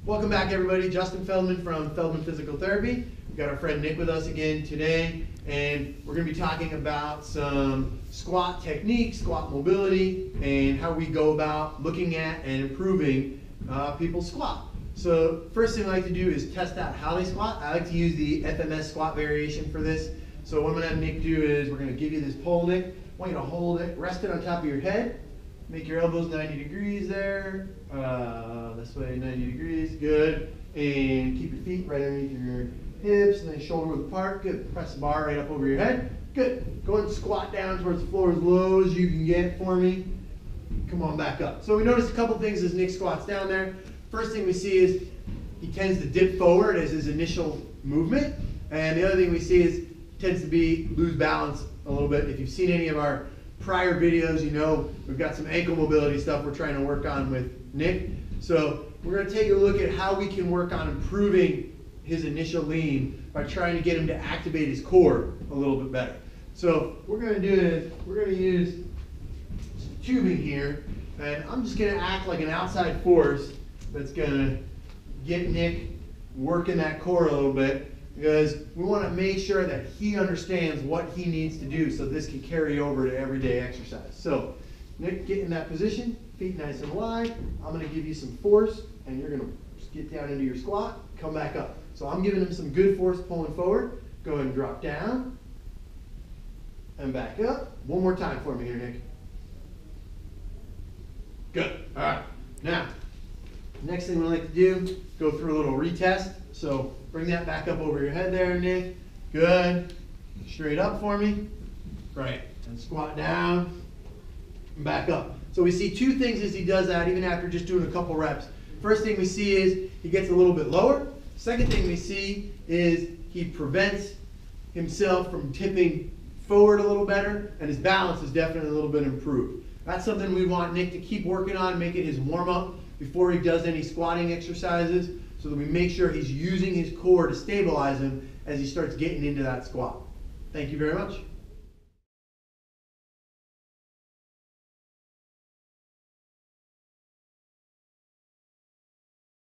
Welcome back, everybody. Justin Feldman from Feldman Physical Therapy. We've got our friend Nick with us again today, and we're going to be talking about some squat techniques, squat mobility, and how we go about looking at and improving people's squat. So first thing I like to do is test out how they squat. I like to use the FMS squat variation for this. So what I'm going to have Nick do is we're going to give you this pole, Nick. I want you to hold it, rest it on top of your head. Make your elbows 90 degrees there. This way, 90 degrees. Good. And keep your feet right underneath your hips and then shoulder width apart. Good. Press the bar right up over your head. Good. Go ahead and squat down towards the floor as low as you can get for me. Come on back up. So we noticed a couple things as Nick squats down there. First thing we see is he tends to dip forward as his initial movement. And the other thing we see is tends to be lose balance a little bit. If you've seen any of our prior videos, you know we've got some ankle mobility stuff we're trying to work on with Nick. So we're going to take a look at how we can work on improving his initial lean by trying to get him to activate his core a little bit better. So what we're going to do is we're going to use some tubing here, and I'm just going to act like an outside force that's going to get Nick working that core a little bit, because we want to make sure that he understands what he needs to do so this can carry over to everyday exercise. So Nick, get in that position, feet nice and wide. I'm going to give you some force, and you're going to just get down into your squat, come back up. So I'm giving him some good force pulling forward. Go ahead and drop down and back up. One more time for me here, Nick. Good. All right. Now, next thing we like to do, go through a little retest. So bring that back up over your head there, Nick. Good. Straight up for me. Great. And squat down and back up. So we see two things as he does that, even after just doing a couple reps. First thing we see is he gets a little bit lower. Second thing we see is he prevents himself from tipping forward a little better, and his balance is definitely a little bit improved. That's something we want Nick to keep working on, make it his warm-up before he does any squatting exercises, so that we make sure he's using his core to stabilize him as he starts getting into that squat. Thank you very much.